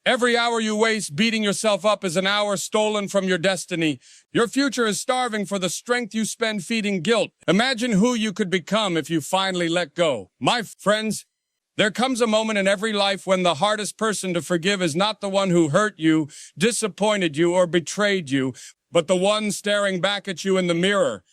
Every hour you waste beating yourself up is an hour stolen from your destiny. Your future is starving for the strength you spend feeding guilt. Imagine who you could become if you finally let go. My friends, there comes a moment in every life when the hardest person to forgive is not the one who hurt you, disappointed you, or betrayed you, but the one staring back at you in the mirror.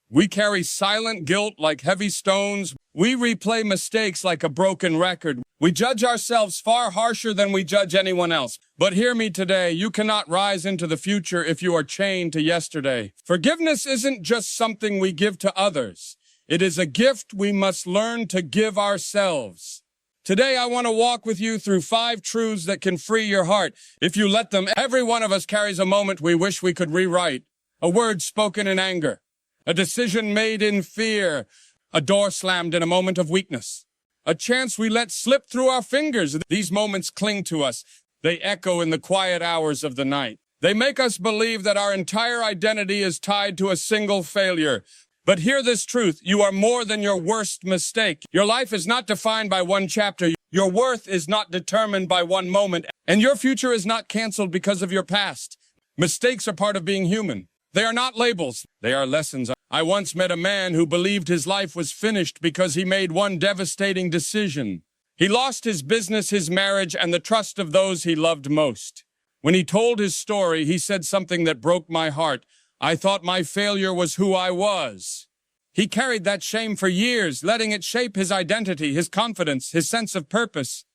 We carry silent guilt like heavy stones. We replay mistakes like a broken record. We judge ourselves far harsher than we judge anyone else. But hear me today, you cannot rise into the future if you are chained to yesterday. Forgiveness isn't just something we give to others. It is a gift we must learn to give ourselves. Today, I want to walk with you through 5 truths that can free your heart. If you let them, every one of us carries a moment we wish we could rewrite. A word spoken in anger. A decision made in fear. A door slammed in a moment of weakness. A chance we let slip through our fingers. These moments cling to us. They echo in the quiet hours of the night. They make us believe that our entire identity is tied to a single failure. But hear this truth, you are more than your worst mistake. Your life is not defined by one chapter. Your worth is not determined by one moment. And your future is not canceled because of your past. Mistakes are part of being human. They are not labels. They are lessons. I once met a man who believed his life was finished because he made one devastating decision. He lost his business, his marriage, and the trust of those he loved most. When he told his story, he said something that broke my heart. I thought my failure was who I was. He carried that shame for years, letting it shape his identity, his confidence, his sense of purpose.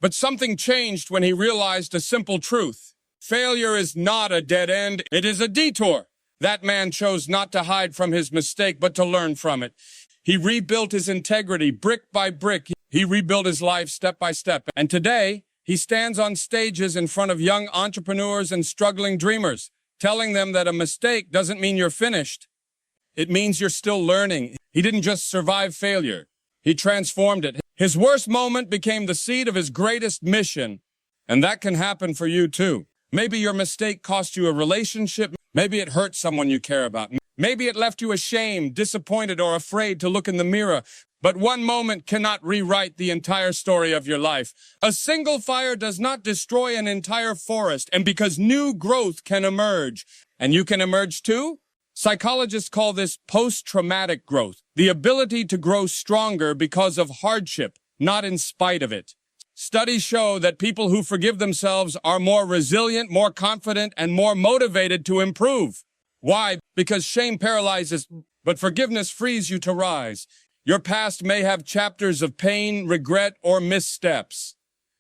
But something changed when he realized a simple truth. Failure is not a dead end, it is a detour. That man chose not to hide from his mistake, but to learn from it. He rebuilt his integrity brick by brick. He rebuilt his life step by step. And today, he stands on stages in front of young entrepreneurs and struggling dreamers, telling them that a mistake doesn't mean you're finished. It means you're still learning. He didn't just survive failure. He transformed it. His worst moment became the seed of his greatest mission. And that can happen for you too. Maybe your mistake cost you a relationship. Maybe it hurt someone you care about. Maybe it left you ashamed, disappointed, or afraid to look in the mirror. But one moment cannot rewrite the entire story of your life. A single fire does not destroy an entire forest, and because new growth can emerge, and you can emerge too? Psychologists call this post-traumatic growth, the ability to grow stronger because of hardship, not in spite of it. Studies show that people who forgive themselves are more resilient, more confident, and more motivated to improve. Why? Because shame paralyzes, but forgiveness frees you to rise. Your past may have chapters of pain, regret, or missteps,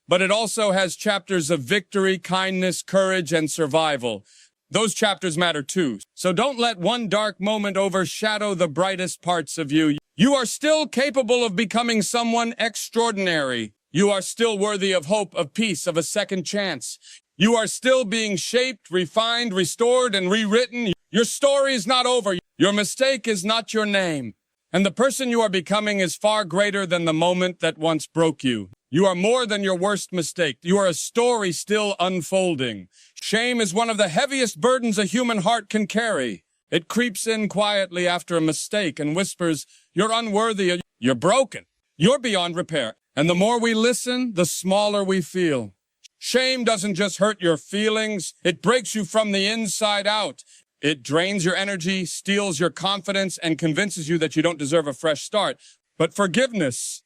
but it also has chapters of victory, kindness, courage, and survival. Those chapters matter too. So don't let one dark moment overshadow the brightest parts of you. You are still capable of becoming someone extraordinary. You are still worthy of hope, of peace, of a second chance. You are still being shaped, refined, restored, and rewritten. Your story is not over. Your mistake is not your name. And the person you are becoming is far greater than the moment that once broke you. You are more than your worst mistake. You are a story still unfolding. Shame is one of the heaviest burdens a human heart can carry. It creeps in quietly after a mistake and whispers, "You're unworthy, you're broken, you're beyond repair." And the more we listen, the smaller we feel. Shame doesn't just hurt your feelings, it breaks you from the inside out. It drains your energy, steals your confidence, and convinces you that you don't deserve a fresh start. But forgiveness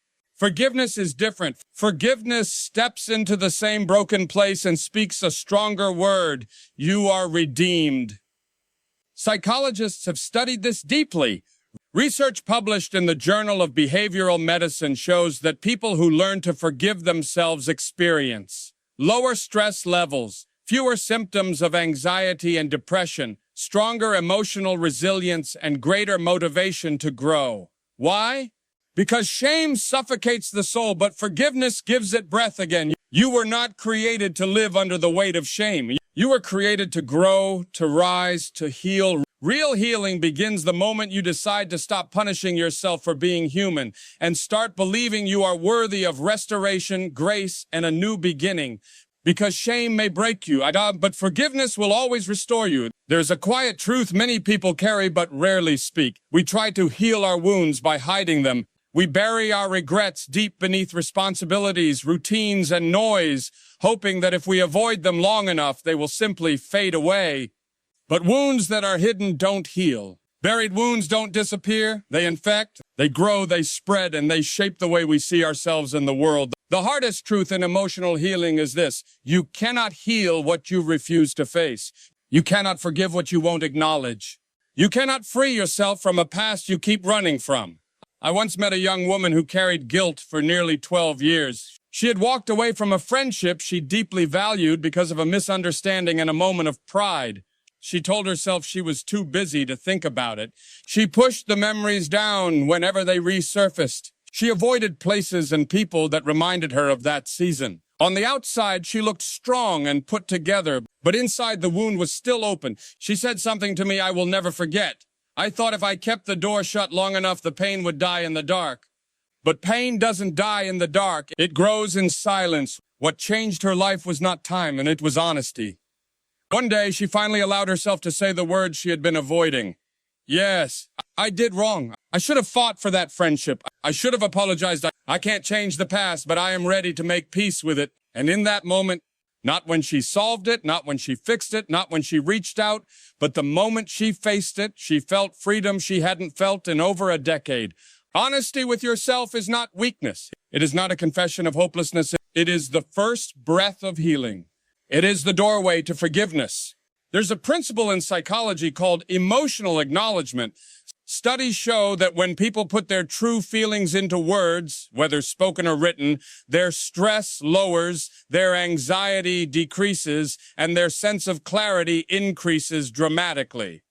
is different. Forgiveness steps into the same broken place and speaks a stronger word. You are redeemed. Psychologists have studied this deeply. Research published in the Journal of Behavioral Medicine shows that people who learn to forgive themselves experience lower stress levels, fewer symptoms of anxiety and depression, stronger emotional resilience, and greater motivation to grow. Why? Because shame suffocates the soul, but forgiveness gives it breath again. You were not created to live under the weight of shame. You were created to grow, to rise, to heal. Real healing begins the moment you decide to stop punishing yourself for being human and start believing you are worthy of restoration, grace, and a new beginning. Because shame may break you, but forgiveness will always restore you. There's a quiet truth many people carry but rarely speak. We try to heal our wounds by hiding them. We bury our regrets deep beneath responsibilities, routines, and noise, hoping that if we avoid them long enough, they will simply fade away. But wounds that are hidden don't heal. Buried wounds don't disappear. They infect, they grow, they spread, and they shape the way we see ourselves in the world. The hardest truth in emotional healing is this: you cannot heal what you refuse to face. You cannot forgive what you won't acknowledge. You cannot free yourself from a past you keep running from. I once met a young woman who carried guilt for nearly 12 years. She had walked away from a friendship she deeply valued because of a misunderstanding and a moment of pride. She told herself she was too busy to think about it. She pushed the memories down whenever they resurfaced. She avoided places and people that reminded her of that season. On the outside, she looked strong and put together, but inside the wound was still open. She said something to me I will never forget. I thought if I kept the door shut long enough, the pain would die in the dark. But pain doesn't die in the dark. It grows in silence. What changed her life was not time, and it was honesty. One day, she finally allowed herself to say the words she had been avoiding. Yes, I did wrong. I should have fought for that friendship. I should have apologized. I can't change the past, but I am ready to make peace with it. And in that moment, not when she solved it, not when she fixed it, not when she reached out, but the moment she faced it, she felt freedom she hadn't felt in over a decade. Honesty with yourself is not weakness. It is not a confession of hopelessness. It is the first breath of healing. It is the doorway to forgiveness. There's a principle in psychology called emotional acknowledgement. Studies show that when people put their true feelings into words, whether spoken or written, their stress lowers, their anxiety decreases, and their sense of clarity increases dramatically.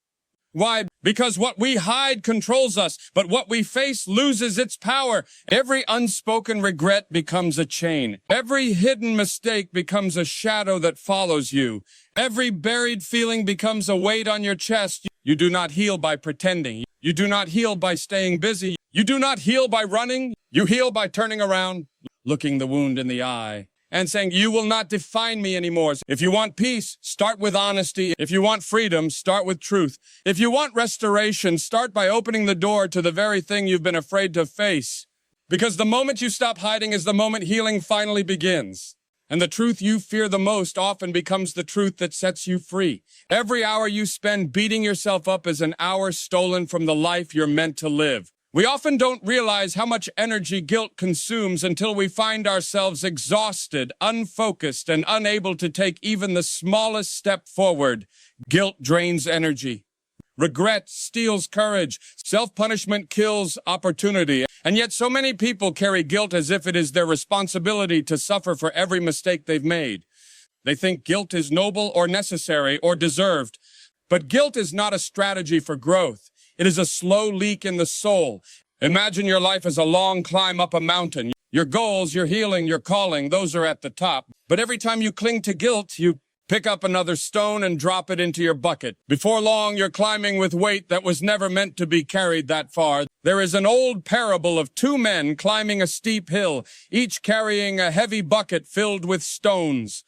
Why? Because what we hide controls us, but what we face loses its power. Every unspoken regret becomes a chain. Every hidden mistake becomes a shadow that follows you. Every buried feeling becomes a weight on your chest. You do not heal by pretending. You do not heal by staying busy. You do not heal by running. You heal by turning around, looking the wound in the eye, and saying, you will not define me anymore. If you want peace, start with honesty. If you want freedom, start with truth. If you want restoration, start by opening the door to the very thing you've been afraid to face. Because the moment you stop hiding is the moment healing finally begins. And the truth you fear the most often becomes the truth that sets you free. Every hour you spend beating yourself up is an hour stolen from the life you're meant to live. We often don't realize how much energy guilt consumes until we find ourselves exhausted, unfocused, and unable to take even the smallest step forward. Guilt drains energy. Regret steals courage. Self-punishment kills opportunity. And yet so many people carry guilt as if it is their responsibility to suffer for every mistake they've made. They think guilt is noble or necessary or deserved. But guilt is not a strategy for growth. It is a slow leak in the soul. Imagine your life as a long climb up a mountain. Your goals, your healing, your calling, those are at the top. But every time you cling to guilt, you pick up another stone and drop it into your bucket. Before long, you're climbing with weight that was never meant to be carried that far. There is an old parable of two men climbing a steep hill, each carrying a heavy bucket filled with stones.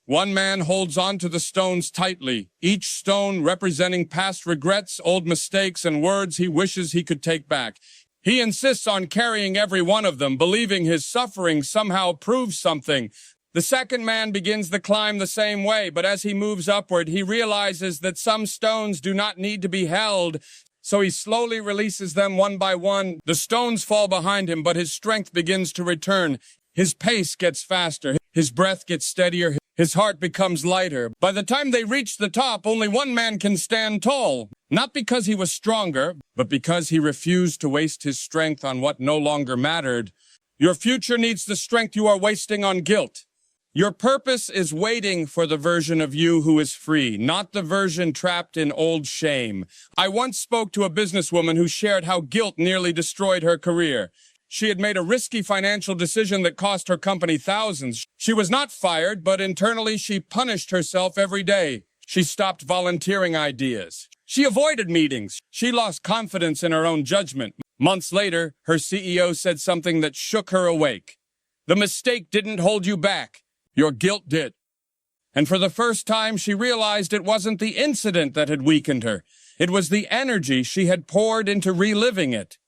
One man holds on to the stones tightly, each stone representing past regrets, old mistakes, and words he wishes he could take back. He insists on carrying every one of them, believing his suffering somehow proves something. The second man begins the climb the same way, but as he moves upward, he realizes that some stones do not need to be held, so he slowly releases them one by one. The stones fall behind him, but his strength begins to return. His pace gets faster, his breath gets steadier, his heart becomes lighter. By the time they reach the top, only one man can stand tall. Not because he was stronger, but because he refused to waste his strength on what no longer mattered. Your future needs the strength you are wasting on guilt. Your purpose is waiting for the version of you who is free, not the version trapped in old shame. I once spoke to a businesswoman who shared how guilt nearly destroyed her career. She had made a risky financial decision that cost her company thousands. She was not fired, but internally she punished herself every day. She stopped volunteering ideas. She avoided meetings. She lost confidence in her own judgment. Months later, her CEO said something that shook her awake. The mistake didn't hold you back. Your guilt did. And for the first time, she realized it wasn't the incident that had weakened her. It was the energy she had poured into reliving it.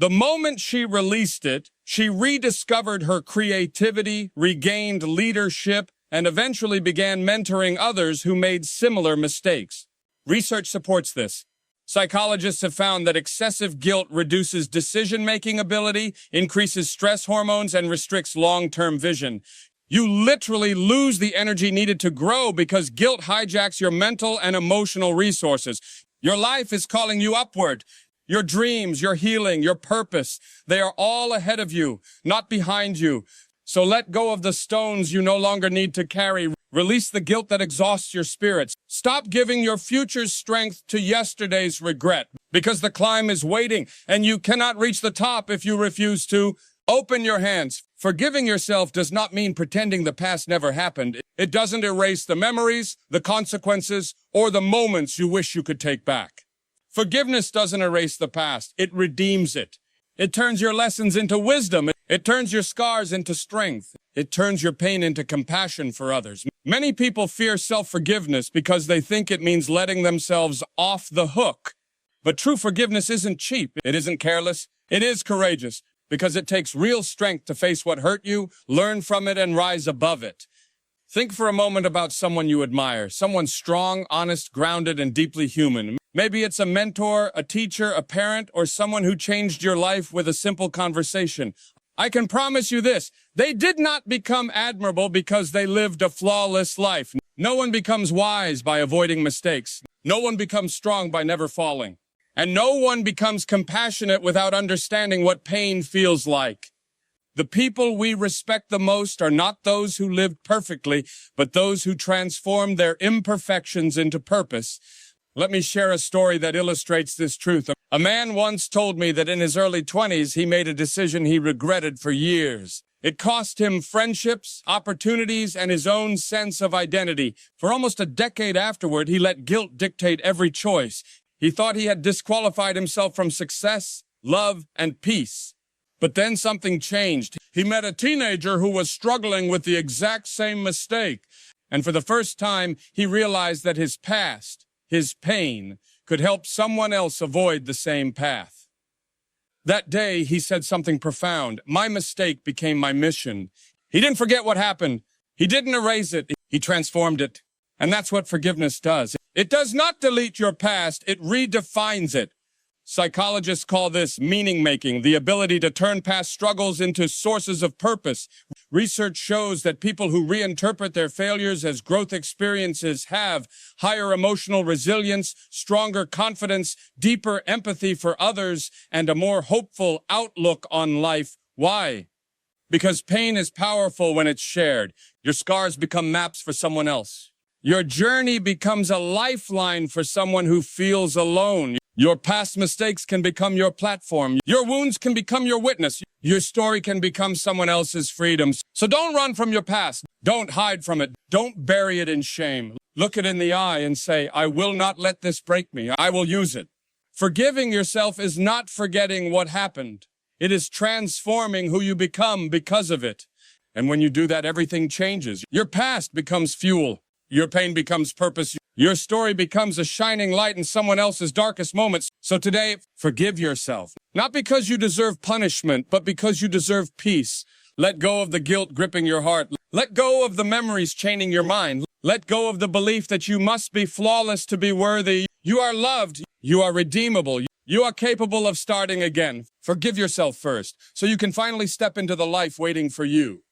The moment she released it, she rediscovered her creativity, regained leadership, and eventually began mentoring others who made similar mistakes. Research supports this. Psychologists have found that excessive guilt reduces decision-making ability, increases stress hormones, and restricts long-term vision. You literally lose the energy needed to grow because guilt hijacks your mental and emotional resources. Your life is calling you upward. Your dreams, your healing, your purpose, they are all ahead of you, not behind you. So let go of the stones you no longer need to carry. Release the guilt that exhausts your spirits. Stop giving your future's strength to yesterday's regret, because the climb is waiting, and you cannot reach the top if you refuse to. Open your hands. Forgiving yourself does not mean pretending the past never happened. It doesn't erase the memories, the consequences, or the moments you wish you could take back. Forgiveness doesn't erase the past. It redeems it. It turns your lessons into wisdom. It turns your scars into strength. It turns your pain into compassion for others. Many people fear self-forgiveness because they think it means letting themselves off the hook. But true forgiveness isn't cheap. It isn't careless. It is courageous because it takes real strength to face what hurt you, learn from it, and rise above it. Think for a moment about someone you admire, someone strong, honest, grounded, and deeply human. Maybe it's a mentor, a teacher, a parent, or someone who changed your life with a simple conversation. I can promise you this, they did not become admirable because they lived a flawless life. No one becomes wise by avoiding mistakes. No one becomes strong by never falling. And no one becomes compassionate without understanding what pain feels like. The people we respect the most are not those who lived perfectly, but those who transformed their imperfections into purpose. Let me share a story that illustrates this truth. A man once told me that in his early 20s, he made a decision he regretted for years. It cost him friendships, opportunities, and his own sense of identity. For almost a decade afterward, he let guilt dictate every choice. He thought he had disqualified himself from success, love, and peace. But then something changed. He met a teenager who was struggling with the exact same mistake. And for the first time, he realized that his past, his pain, could help someone else avoid the same path. That day, he said something profound. My mistake became my mission. He didn't forget what happened. He didn't erase it. He transformed it. And that's what forgiveness does. It does not delete your past. It redefines it. Psychologists call this meaning-making, the ability to turn past struggles into sources of purpose. Research shows that people who reinterpret their failures as growth experiences have higher emotional resilience, stronger confidence, deeper empathy for others, and a more hopeful outlook on life. Why? Because pain is powerful when it's shared. Your scars become maps for someone else. Your journey becomes a lifeline for someone who feels alone. Your past mistakes can become your platform. Your wounds can become your witness. Your story can become someone else's freedom. So don't run from your past. Don't hide from it. Don't bury it in shame. Look it in the eye and say, I will not let this break me. I will use it. Forgiving yourself is not forgetting what happened. It is transforming who you become because of it. And when you do that, everything changes. Your past becomes fuel. Your pain becomes purpose. Your story becomes a shining light in someone else's darkest moments. So today, forgive yourself. Not because you deserve punishment, but because you deserve peace. Let go of the guilt gripping your heart. Let go of the memories chaining your mind. Let go of the belief that you must be flawless to be worthy. You are loved. You are redeemable. You are capable of starting again. Forgive yourself first, so you can finally step into the life waiting for you.